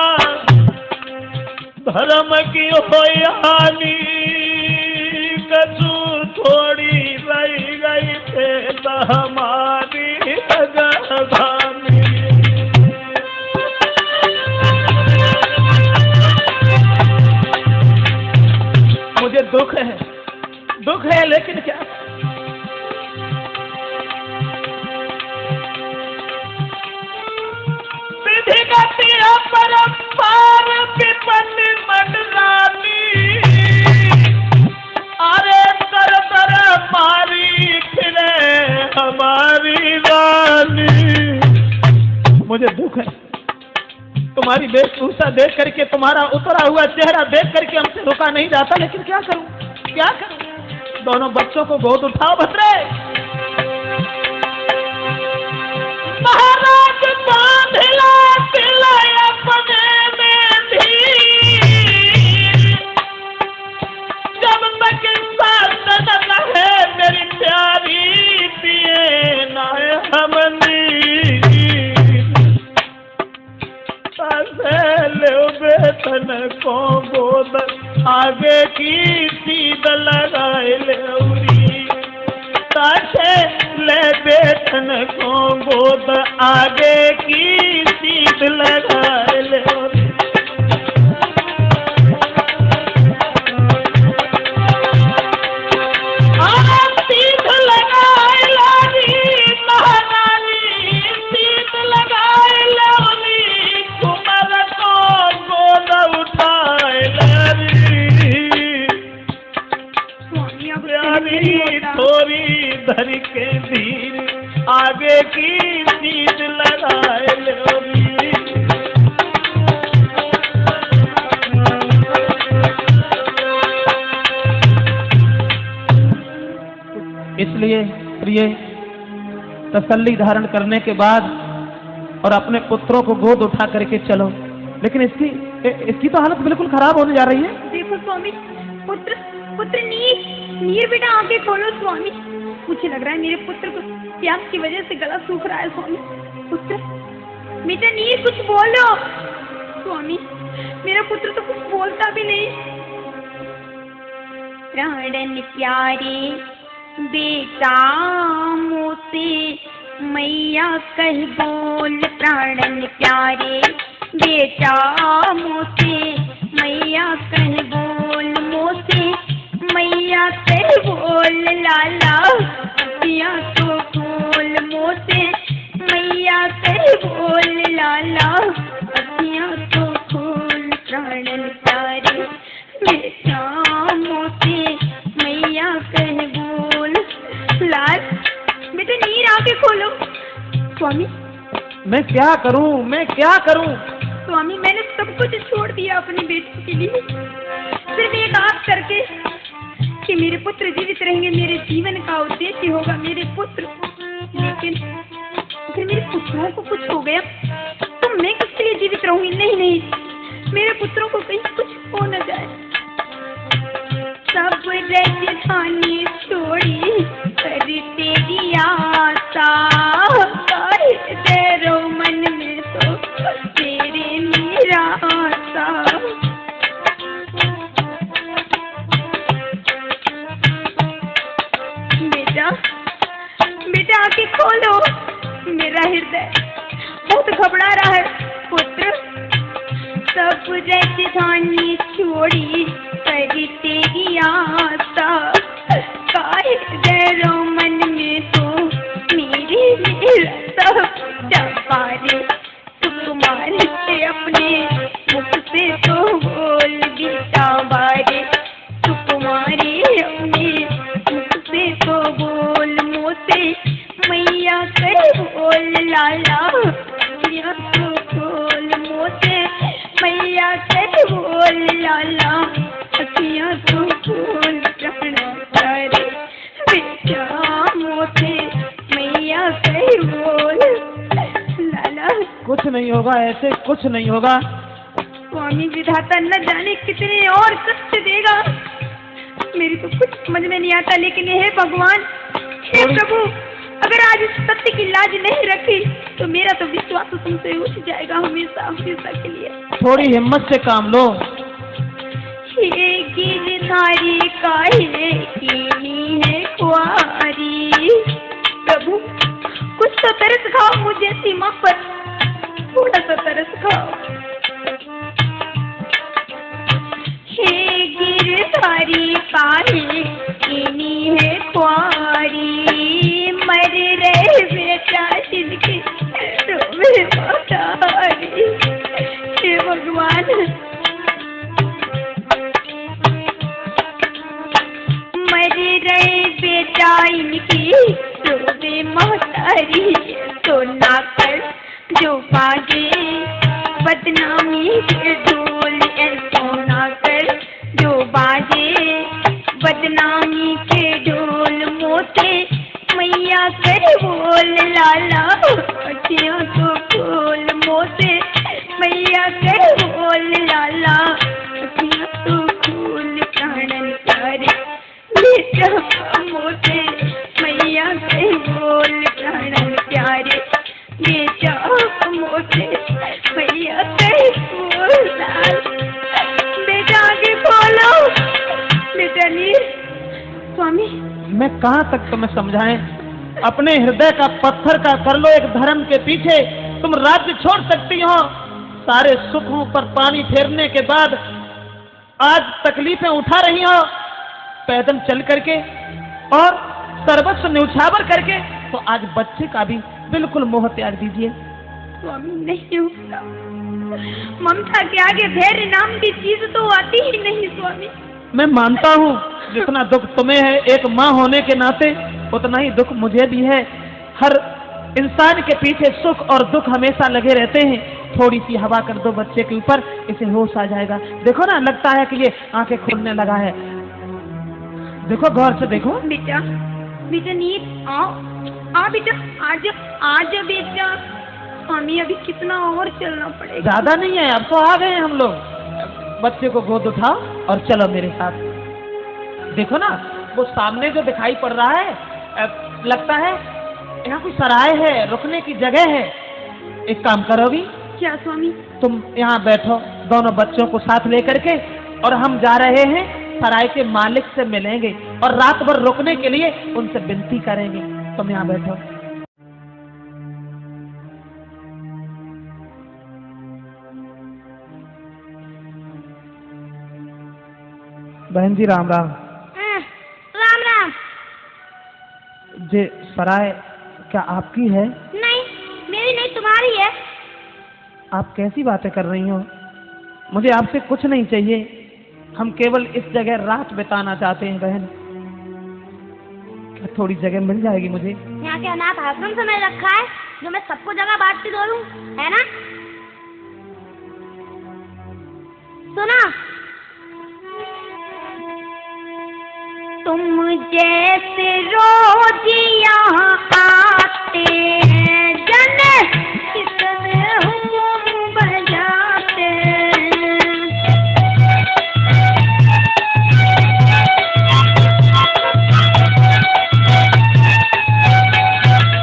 A: धर्म की हो हानि कछु थोड़ी रही गई थे हमारी राजधानी। मुझे दुख है लेकिन क्या? विधि गति अपरंपार विपत्ति मंडरानी, अरे तर तर मारी फिरे हमारी रानी। मुझे दुख है, तुम्हारी वेशभूषा देख करके, तुम्हारा उतरा हुआ चेहरा देख करके हमसे रुका नहीं जाता, लेकिन क्या करूं, क्या करूं? दोनों बच्चों को गोद उठाओ भद्रे। महाराज बांधला तिलय अपने में भी, जब तक साथ न रहे मेरी प्यारी पिए ना हमनी। बेतन को गोद आगे की सीध लगाए ले, ताके ले बेतन को गोद आगे की सीध लगाए ले। थोड़ी धर के धीर आगे की नींद लगाए लोगी। इसलिए प्रिय, तसल्ली धारण करने के बाद और अपने पुत्रों को गोद उठा करके चलो। लेकिन इसकी तो हालत बिल्कुल खराब होने जा रही है।
D: देखो स्वामी, पुत्र पुत्र नीर, नीर बेटा आंखें खोलो स्वामी। मुझे लग रहा है मेरे पुत्र को प्यास की वजह से गला सूख रहा है स्वामी। पुत्र बेटा नीर, कुछ बोलो। स्वामी मेरा पुत्र तो कुछ बोलता भी नहीं। प्राणन प्यारे बेटा मोसे मैया कह बोल, प्राणन प्यारे बेटा मोसे मैया कह बोल, मोसे मैया कह बोल, लाला अखियाँ तो खोल, मोसे मैया कह बोल, लाला अखियाँ तो खोल, प्राणन प्यारे बेटा मोसे मैया कह बोल। लाल बेटा नीर आके खोलो। स्वामी
A: मैं क्या करूं, मैं क्या करूं?
D: स्वामी मैंने सब कुछ छोड़ दिया अपनी बेटी के लिए, सिर्फ एक आस करके कि मेरे पुत्र जीवित रहेंगे, मेरे जीवन का उद्देश्य होगा मेरे पुत्र। लेकिन अगर मेरे पुत्रों को कुछ हो गया तो मैं किसके लिए जीवित रहूंगी? नहीं नहीं, मेरे पुत्रों को कहीं कुछ हो न जाए। सब राजधानी छोड़ी कर तेरी आशा, तेरो मन में तो तेरे निराशा। बेटा बेटा आंखें खोलो, मेरा हृदय बहुत घबरा रहा है। पुत्र सब राजधानी छोड़ी कर तेरी आशा, काहे तेरो मन में तो मेरे सब जबारे तुम्हारे से अपने मुख से तो बोल बेटा बारे, तुम्हारे अपने मुख से तो बोल, मोसे मैया कर बोल, लाला अखियाँ तो खोल, मोसे मैया कर बोल, लाला अखियाँ तो खोल, प्राण प्यारे बेटा मोसे मैया कर बोल, लाला।
A: कुछ नहीं होगा, ऐसे कुछ नहीं होगा।
D: स्वामी विधाता न जाने कितने और कष्ट देगा, मेरी तो कुछ समझ में नहीं आता। लेकिन हे भगवान, हे प्रभु, अगर आज इस सत्य की लाज नहीं रखी तो मेरा तो विश्वास तुमसे उठ जाएगा हमेशा हमेशा के लिए।
A: थोड़ी हिम्मत से काम लो।
D: हे गिरधारी काहे कीनी है कुआरी, प्रभु कुछ तो तरस खाओ मुझे सीमा पर, थोड़ा सा तरस खाओ। हे गिरधारी काहे कीनी है कुआरी, मर रहे बेटा जिनके रोवे मतारी। हे भगवान, मर रहे बेटा इनकी रोवे महतारी, तो ना कर जो बाजे बदनामी के ढोल, ऐसो ना कर जो बाजे बदनामी के ढोल, मोसे मैया कर बोल, लाला अखियाँ तो खोल, मोसे मैया कर बोल, लाला अखियाँ तो खोल, प्राणन प्यारे बेटा मोसे मैया कर बोल, प्राणन प्यारे बेटा मोसे मैया कर बोल, बेटा आगे खोलो। बेटा नीर। स्वामी
A: मैं कहाँ तक तुम्हें समझाएं? अपने हृदय का पत्थर का कर लो एक धर्म के पीछे। तुम राज्य छोड़ सकती हो, सारे सुखों पर पानी फेरने के बाद आज तकलीफें उठा रही हो, पैदल चल करके और सर्वस्व न्यौछावर करके। तो आज बच्चे का भी बिल्कुल मोह त्याग दीजिए।
D: स्वामी नहीं होता, ममता के आगे धैर्य नाम की चीज तो आती ही नहीं। स्वामी
A: मैं मानता हूँ जितना दुख तुम्हें है एक माँ होने के नाते, उतना ही दुख मुझे भी है। हर इंसान के पीछे सुख और दुख हमेशा लगे रहते हैं। थोड़ी सी हवा कर दो बच्चे के ऊपर, इसे होश आ जाएगा। देखो ना, लगता है कि ये आंखें खोलने लगा है। देखो, गौर से देखो।
D: बेटा, बेटा नीत आओ, आओ बेटा, आज आज बेटा, हमें अभी कितना और चलना पड़ेगा।
A: ज्यादा नहीं है, अब तो आ गए हम लोग। बच्चे को गोद उठाओ और चलो मेरे साथ। देखो ना, वो सामने जो दिखाई पड़ रहा है, लगता है यहाँ कोई सराय है, रुकने की जगह है। एक काम करोगी?
D: क्या स्वामी?
A: तुम यहाँ बैठो दोनों बच्चों को साथ लेकर के, और हम जा रहे हैं सराय के मालिक से मिलेंगे और रात भर रुकने के लिए उनसे विनती करेंगे। तुम यहाँ बैठो। बहन जी राम राम।
D: राम राम।
A: जे सराय क्या आपकी है?
D: नहीं, मेरी नहीं, तुम्हारी है।
A: आप कैसी बातें कर रही हो? मुझे आपसे कुछ नहीं चाहिए, हम केवल इस जगह रात बिताना चाहते हैं बहन। क्या थोड़ी जगह मिल जाएगी मुझे?
D: यहाँ के अनाथ आश्रम से मैंने रखा है, जो मैं सबको जगह बांटती दूँ, है ना? सुना, तुम जैसे रोज यहाँ आते हैं जन, कितने हम बजाते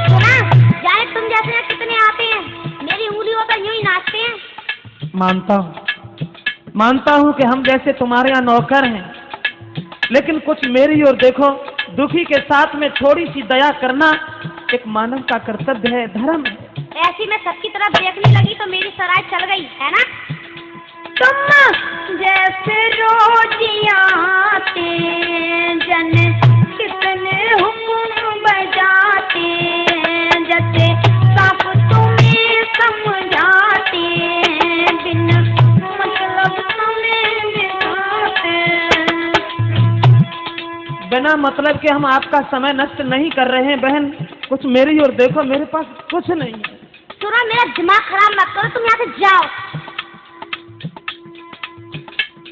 D: सुना, जाने तुम जैसे कितने आते हैं, मेरी उंगलियों पर यूं ही नाचते हैं।
A: मानता हूँ कि हम जैसे तुम्हारे यहाँ नौकर हैं, लेकिन कुछ मेरी ओर देखो। दुखी के साथ में थोड़ी सी दया करना एक मानव का कर्तव्य है, धर्म है।
D: ऐसी मैं सबकी तरफ देखने लगी तो मेरी सराय चल गई, है ना? तुम जैसे रोज आते जन, कितने हुक्म बजाते, जैसे सब तुम्हें समझाते, बिन मतलब तुम्हें दिखाते।
A: बिना मतलब के हम आपका समय नष्ट नहीं कर रहे हैं बहन। कुछ मेरी ओर देखो, मेरे पास कुछ नहीं है।
D: सुना, मेरा दिमाग खराब मत करो, तुम यहाँ से जाओ।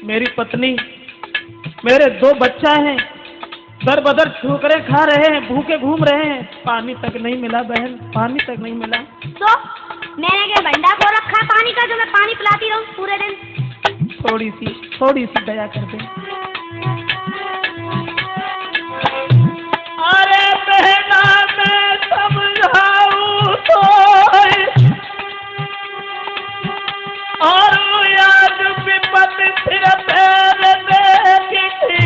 A: मेरी पत्नी, मेरे 2 बच्चा हैं, दर बदर ठोकरें खा रहे हैं, भूखे घूम रहे हैं, पानी तक नहीं मिला बहन, पानी तक नहीं मिला।
D: तो मैंने क्या भंडार को रखा है पानी का, जो मैं पानी पिलाती रहूं पूरे दिन?
A: थोड़ी सी दया कर दे। अरे बहना, मैं समझाऊं तो, और याद विपत फिर पैर देखी थी,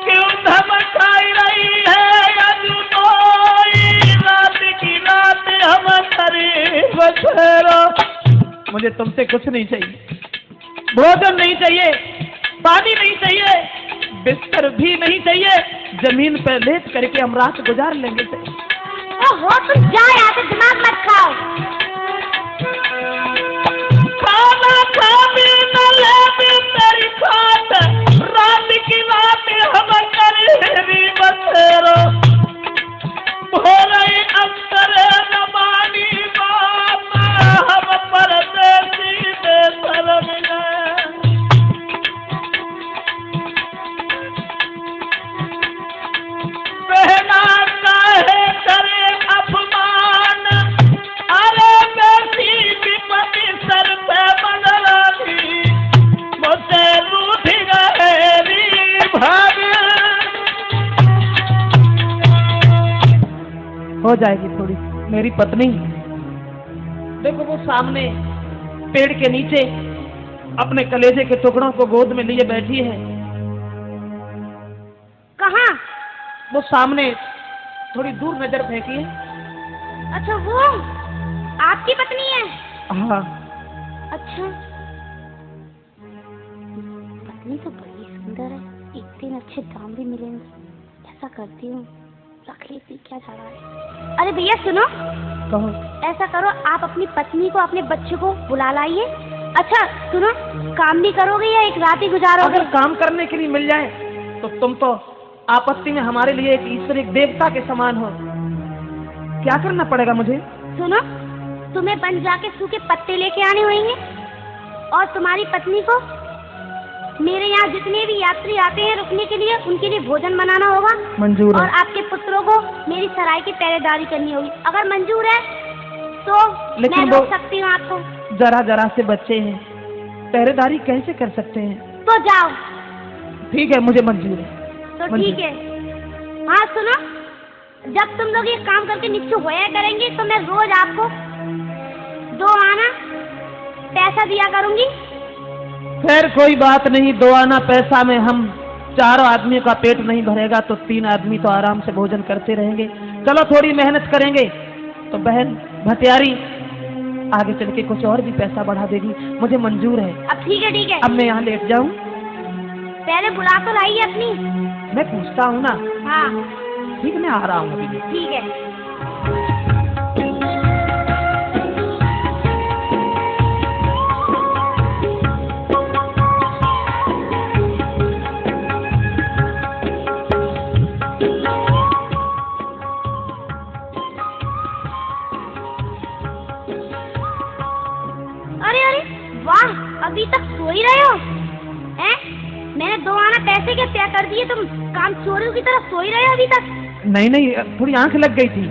A: क्यों धमकाई रही है अजुनोई, रात की रात हम करीब ठहरो। मुझे तुमसे कुछ नहीं चाहिए, भोजन नहीं चाहिए, पानी नहीं चाहिए, बिस्तर भी नहीं चाहिए, जमीन पर लेट करके हम रात गुजार लेंगे।
D: ओहो, तुम जाओ यहाँ से, दिमाग मत खाओ।
A: खाना खा भी न ले भी तेरी खाट, रात की रात हम करीबी बसेरो, भोरे अंतर न मानी बात, हम परदेसी देशर मिले। बहना काहे करे अपमान, अरे बेटी विपत्ति सर पे बदलानी, मुझसे रूठ गए री भाग। हो जाएगी थोड़ी। मेरी पत्नी देखो, वो सामने पेड़ के नीचे अपने कलेजे के टुकड़ों को गोद में लिए बैठी है।
D: कहाँ?
A: वो सामने थोड़ी दूर नजर फेंकी है।
D: अच्छा, वो आपकी पत्नी है?
A: हाँ।
D: अच्छा, पत्नी तो बड़ी सुंदर है, एक दिन अच्छे दाम भी मिलेंगे। ऐसा करती हूँ, रख लेती, क्या जा रहा है। अरे भैया सुनो,
A: कहो।
D: ऐसा करो, आप अपनी पत्नी को, अपने बच्चे को बुला लाइए। अच्छा सुनो, काम भी करोगे या एक रात ही गुजारोगे?
A: अगर काम करने के लिए मिल जाए तो तुम तो आपत्ति में हमारे लिए एक ईश्वर, एक देवता के समान हो। क्या करना पड़ेगा मुझे?
E: सुनो, तुम्हें वन जाके सूखे पत्ते लेके आने होंगे और तुम्हारी पत्नी को मेरे यहाँ जितने भी यात्री आते हैं रुकने के लिए उनके लिए भोजन बनाना होगा।
A: मंजूर
E: और
A: है।
E: आपके पुत्रों को मेरी सराय की पहरेदारी करनी होगी। अगर मंजूर है तो
A: लेकिन
E: मैं
A: वो
E: रोक सकती हूँ आपको।
A: जरा से बच्चे हैं, पहरेदारी कैसे कर सकते हैं?
E: तो जाओ।
A: ठीक है, मुझे मंजूर है।
E: तो ठीक है। हाँ सुनो, जब तुम लोग ये काम करके निश्चय होया करेंगे तो मैं रोज आपको 2 आना पैसा दिया करूंगी।
A: खैर कोई बात नहीं, 2 आना पैसा में हम 4 आदमियों का पेट नहीं भरेगा तो 3 आदमी तो आराम से भोजन करते रहेंगे। चलो थोड़ी मेहनत करेंगे। तो बहन भटियारी आगे चल के कुछ और भी पैसा बढ़ा देगी, मुझे मंजूर है।
E: अब ठीक है, ठीक है।
A: अब मैं यहाँ लेट जाऊँ?
E: पहले बुला तो लाइए अपनी।
A: मैं पूछता हूँ ना।
E: हाँ
A: ठीक, मैं आ रहा हूँ अभी।
E: ठीक है। अरे अरे वाह, अभी तक सो ही रहे हो हैं? मैंने 2 आना पैसे के तय कर दिए, तुम काम चोरियों की तरह सो ही रहे हो अभी तक?
A: नहीं, थोड़ी आंख लग गई थी।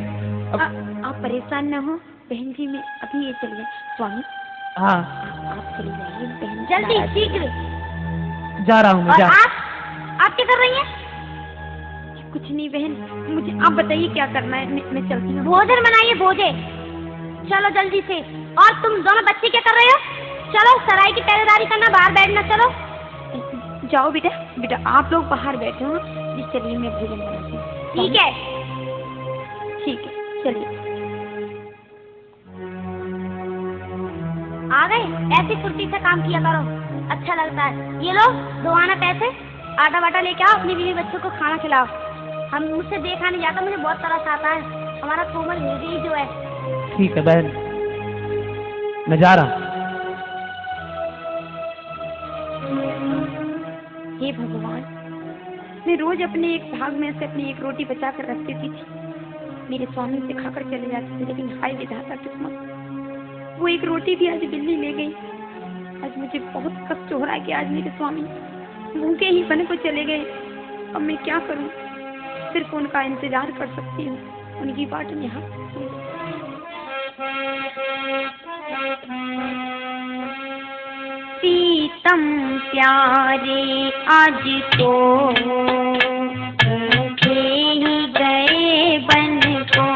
D: आप परेशान न हो बहन जी, मैं अभी ये चलिए स्वामी।
A: हाँ
D: आप चली जाइए बहन।
E: जल्दी शीघ्र।
A: जा रहा हूँ मैं।
E: और
A: जा।
E: आप क्या कर रही हैं?
D: कुछ नहीं बहन, मुझे आप बताइए क्या करना है, मैं चलती हूँ।
E: भोजन बनाइए, भोजन। चलो जल्दी से। और तुम दोनों बच्चे क्या कर रहे हो? चलो सराय की पहरेदारी करना, बाहर बैठना। चलो
D: जाओ बेटा, बेटा आप लोग बाहर बैठे हो, जी चलिए मैं भोजन बनाती हूँ।
E: ठीक है।
D: ठीक है चलिए।
E: आ गए? ऐसी फुर्ती से काम किया करो, अच्छा लगता है। ये लो 2 आना पैसे, आटा वाटा लेके आओ, अपनी बीवी बच्चों को खाना खिलाओ। हम मुझसे देखा नहीं जाता, मुझे बहुत तरस आता है। हमारा कोमल हृदय जो है।
A: ठीक है बहन, मैं जा रहा हूँ।
D: हे भगवान, मैं रोज अपने एक भाग में से अपनी एक रोटी बचा कर रख देती थी, मेरे स्वामी से खाकर चले जाते थे। लेकिन हाय विधाता किस्मत, वो एक रोटी भी आज बिल्ली ले गई। आज मुझे बहुत कष्ट हो रहा है कि आज मेरे स्वामी भूखे ही बन को चले गए। अब मैं क्या करूं? सिर्फ उनका इंतजार कर सकती हूँ, उनकी बाट निहार सकती हूँ।
E: प्रीतम प्यारे आज तो भूखे ही गए बन को।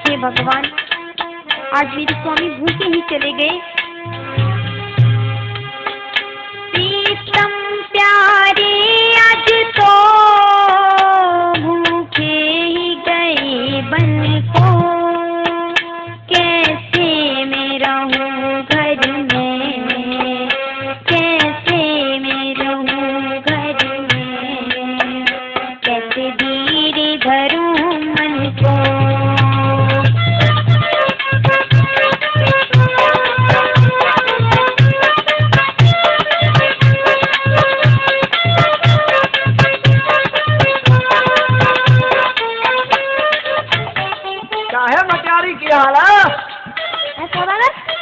D: हे भगवान, आज मेरे स्वामी भूखे ही चले गए।
E: प्रीतम प्यारे आज तो भूखे ही गए बन को। कैसे मैं रहूं घर में, कैसे मैं रहूं घर में, कैसे धीरे धरूं मन को।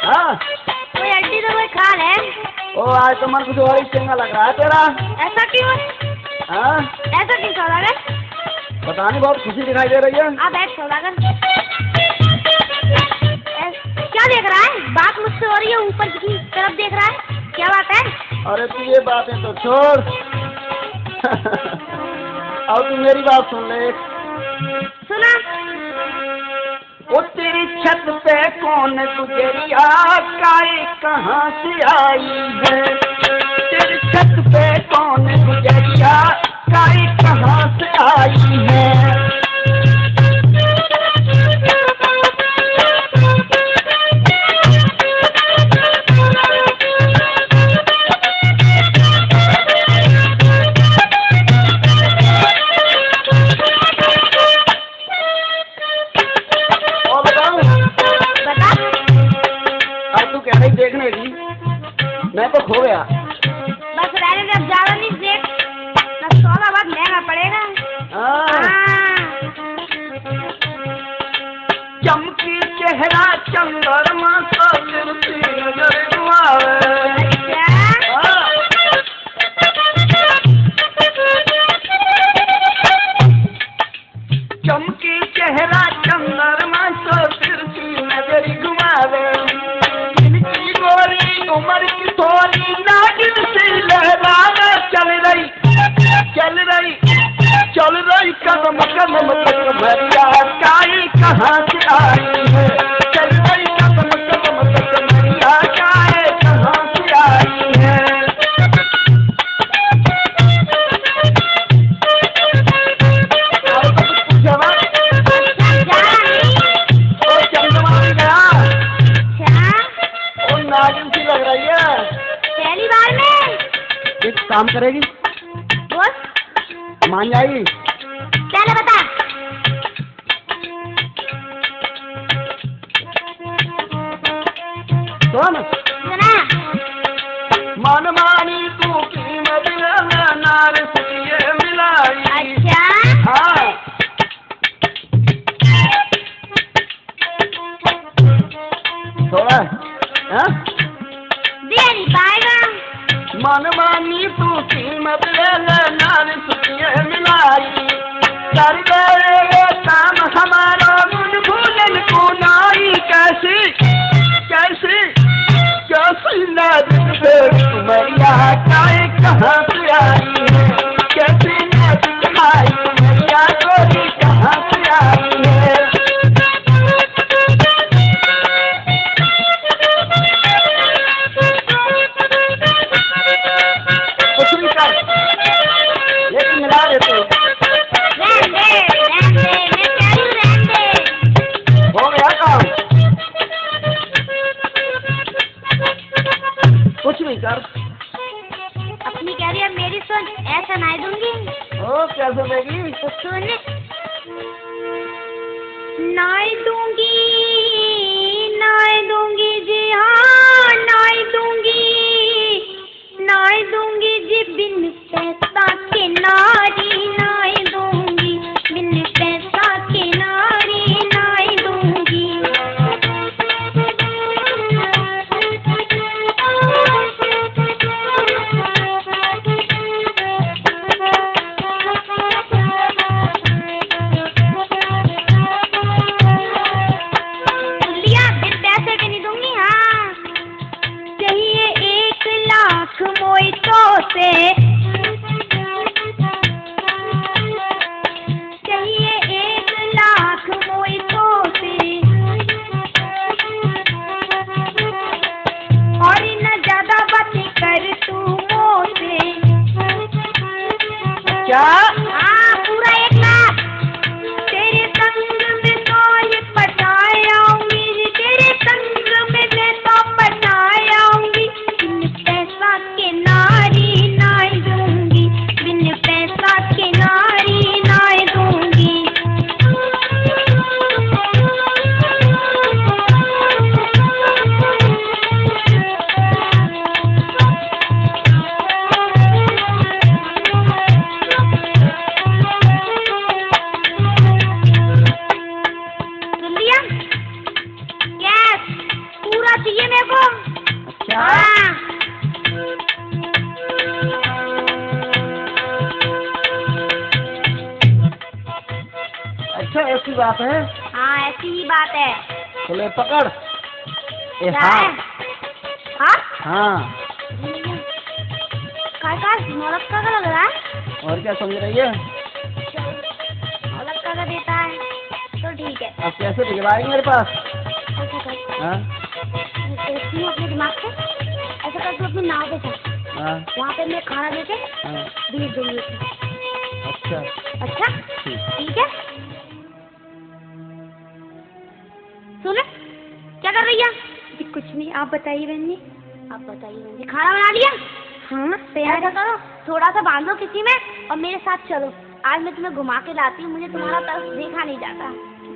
B: हाँ,
E: कोई हड्डी तो कोई खाल है।
B: ओ आज तो मन कुछ और ही चंगा लग रहा है तेरा।
E: ऐसा क्यों?
B: हाँ,
E: ऐसा क्यों सौदागर?
B: पता नहीं, बहुत खुशी दिखाई दे रही है।
E: आप बैठ सौदागर। क्या देख रहा है? बात मुझसे हो रही है, ऊपर की तरफ देख रहा है, क्या बात है?
B: अरे तू ये बातें तो छोड़। और तू मेरी बात सुन ले।
E: सुना?
B: वो तेरी छत पे कौन गुजरिया काई कहाँ से आई है? तेरी छत पे कौन गुजरिया काई कहाँ से आई है? देखने की मैं तो खो गया।
E: बस रहने दे, अब ज्यादा नहीं देख। बहुत महंगा पड़ेगा।
B: चमकी चेहरा चंद्रमा तो तिरछी नजर घुमावे। चमकी चेहरा चंद्रमा तो तिरछी नजर घुमावे। इनकी गोरी उम्र की थोड़ी नागिन सी लहरावे। चल रही कदम कदम तक भरिया काई कहाँ से आई है। चल रही कदम कदम तक भरिया काई कहाँ से आई है। चंद्रमा गया और नागिन सी लग रही है।
E: पहली बार में
B: एक काम करेगी,
E: बोल
B: मान जाएगी।
E: पहले बता। सुना
B: मन मानी तू कीमत नार से मिलाई।
E: अच्छा
B: हाँ थोड़ा
E: दे नहीं पाएगा।
B: मन मानी तू कीमत नार से मिलाई। कर गए काम हमारा मुझ भूलन को नाई। कैसी कैसी कैसी नाजुक तुम्हारिया काए कहाँ से आई है। कैसी नाजुक आई तुम्हारिया गोरी कहाँ से आई है। कुछ भी कर लेकिन मिला देते हो गया काम। कुछ भी कर
E: अपनी कह रही है मेरी सुन, ऐसा नहीं दूंगी।
B: ओ कैसे देगी।
E: तो सुन, नहीं दूंगी जी, हाँ नहीं दूंगी जी बिन पैसा के नारी। नहीं दूंगी बिन पैसा के नारी। नहीं दूंगी। लिया बिन पैसे के नहीं दूंगी। हाँ चाहिए 1 लाख मोइतो से। चाहिए 1 लाख मोइतो से। और न ज्यादा बातें कर तू मोसे।
B: क्या
E: हाँ पूरा 1 लाख। तेरे संग में तो ये पटाऊंगी। तेरे संग में मैं तो पटाऊंगी। बिन पैसा के नारी नहीं दूंगी। बिन पैसा के नारी नहीं दूंगी। सुन लिया? यस पूरा चाहिए मेरे को।
B: अच्छा
E: हाँ
B: अच्छा ऐसी बात है।
E: हाँ ऐसी ही बात है।
B: तो ले पकड़। ए
E: क्या
B: हाँ
E: है? हाँ
B: हाँ
E: का नौलत का लग रहा है।
B: और क्या समझ रही है।
E: नौलत का देता है तो ठीक है।
B: अब कैसे भिजवाएंगे मेरे पास।
E: ऐसा कर,
B: हाँ
E: सोचती हूँ अपने दिमाग से। ऐसा कर तू अपनी नाव पे चल।
B: हाँ
E: वहाँ पे मैं खाना देके
B: हाँ
E: भेज दूंगी उसे।
B: अच्छा
E: अच्छा ठीक है। सुन क्या कर रही है।
D: जी कुछ नहीं, आप बताइए बहन जी।
E: आप बताइए बहन जी, खाना बना लिया।
D: हाँ तैयार
E: ऐसा करो थोड़ा सा बांधो किसी में और मेरे साथ चलो। आज मैं तुम्हें घुमा के लाती हूँ। मुझे तुम्हारा तरफ देखा नहीं जाता।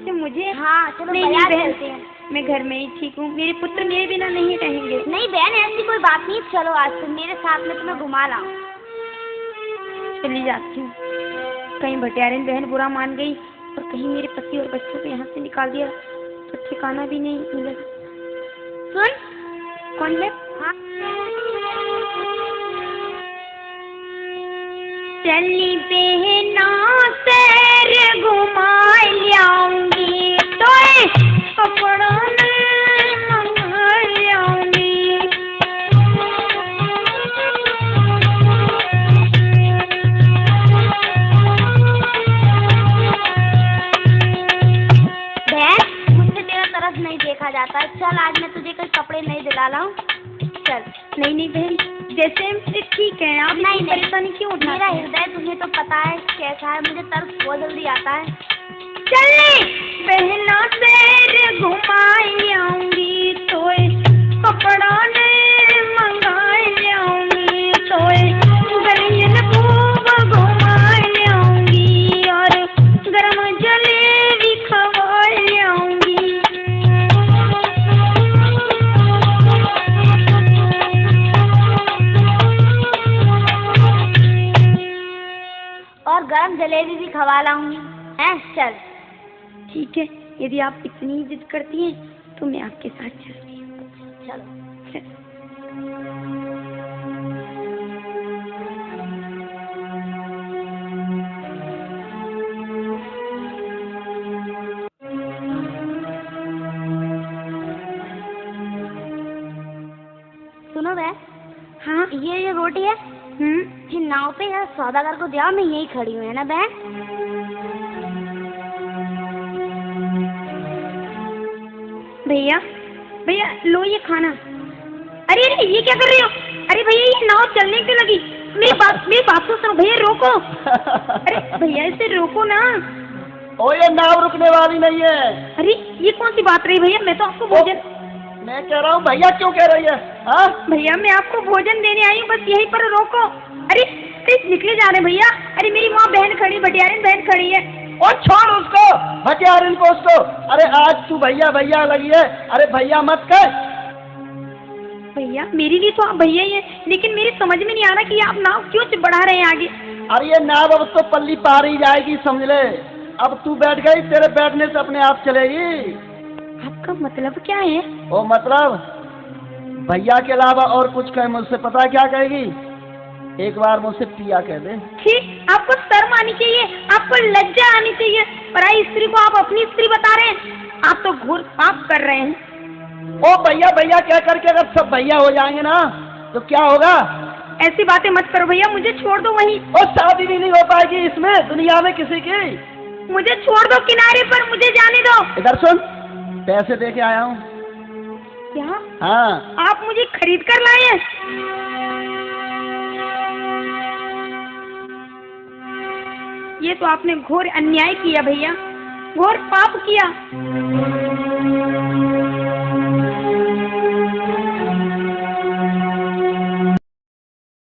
D: है मुझे।
E: हाँ चलो
D: नहीं
E: बाजार
D: बहन,
E: चलते हैं।
D: मैं घर में ही ठीक हूँ। मेरे पुत्र मेरे बिना नहीं रहेंगे।
E: नहीं बहन ऐसी कोई बात नहीं। चलो आज तुम मेरे साथ में तुम्हें घुमा लाऊं।
D: चली जाती हूँ। कहीं भटियारिन बहन बुरा मान गई और कहीं मेरे पति और बच्चों को यहाँ से निकाल दिया तो ठिकाना भी नहीं मिलेगा।
E: सुन,
D: कौन है?
E: हाँ,
D: चली बहना सैर घुमा लाऊंगी तो कपड़ा मंगा लाऊंगी।
E: बहन, मुझसे तेरा तरस नहीं देखा जाता। चल, आज मैं तुझे कोई कपड़े नहीं दिला लाऊं। चल।
D: नहीं नहीं बहन, जैसे ठीक है, आप
E: नहीं,
D: इतनी परेशानी क्यों उठा?
E: मेरा हृदय तुझे तो पता है कैसा है, मुझे तरस बहुत जल्दी आता है।
D: चले बहना सैर घुमाई आऊंगी तो कपड़ा ने मंगाई लाऊंगी तो गलियन खूब घुमाई लाऊंगी और गरम जलेबी खवाई लाऊंगी।
E: और गरम जलेबी भी खवा लाऊंगी। हैं, चल।
D: ठीक है, यदि आप इतनी जिद करती हैं तो मैं आपके साथ चलती हूँ।
E: चलो। सुनो बहन,
D: हाँ।
E: ये रोटी है, फिर नाव पे यार सौदागर को दिया, मैं यही खड़ी हूँ, है ना बहन?
D: भैया भैया लो ये खाना। अरे अरे ये क्या कर रहे हो? अरे भैया ये नाव चलने क्यों लगी? मेरी बात तो सुनो भैया, रोको। अरे भैया इसे रोको ना।
B: ओ ये नाव रुकने वाली नहीं है।
D: अरे ये कौन सी बात रही भैया, मैं तो आपको भोजन।
B: मैं कह रहा हूँ भैया क्यों कह रही है? हाँ
D: भैया मैं आपको भोजन देने आई हूँ, बस यहीं पर रोको। अरे अरे निकले जा रहे भैया। अरे मेरी वहाँ बहन खड़ी, भटियारिन बहन खड़ी है।
B: और छोड़ उसको, भटियारिन को उसको। अरे आज तू भैया भैया लगी है। अरे भैया मत कर।
D: भैया मेरे लिए तो आप भैया ही हैं, लेकिन मेरी समझ में नहीं आ रहा कि आप नाव क्यों बढ़ा रहे हैं आगे।
B: अरे ये नाव अब तो पल्ली पार ही जाएगी, समझ ले। अब तू बैठ गई, तेरे बैठने से अपने आप चलेगी।
D: आपका मतलब क्या है?
B: ओ मतलब भैया के अलावा और कुछ कहे मुझसे, पता है क्या कहेगी? एक बार मुझसे पिया कह दे।
D: ठीक, आपको शर्म आनी चाहिए, आपको लज्जा आनी चाहिए। पराई स्त्री को आप अपनी स्त्री बता रहे हैं, आप तो घोर पाप कर रहे हैं।
B: ओ भैया भैया कह करके अगर सब भैया हो जाएंगे ना तो क्या होगा?
D: ऐसी बातें मत करो भैया, मुझे छोड़ दो वहीं।
B: और शादी भी नहीं हो पाएगी इसमें दुनिया में किसी की।
D: मुझे छोड़ दो किनारे पर, मुझे जाने दो।
B: इधर सुन, पैसे दे के आया हूँ।
D: क्या?
B: हाँ।
D: आप मुझे खरीद कर लाए हैं? ये तो आपने घोर अन्याय किया भैया, घोर पाप किया।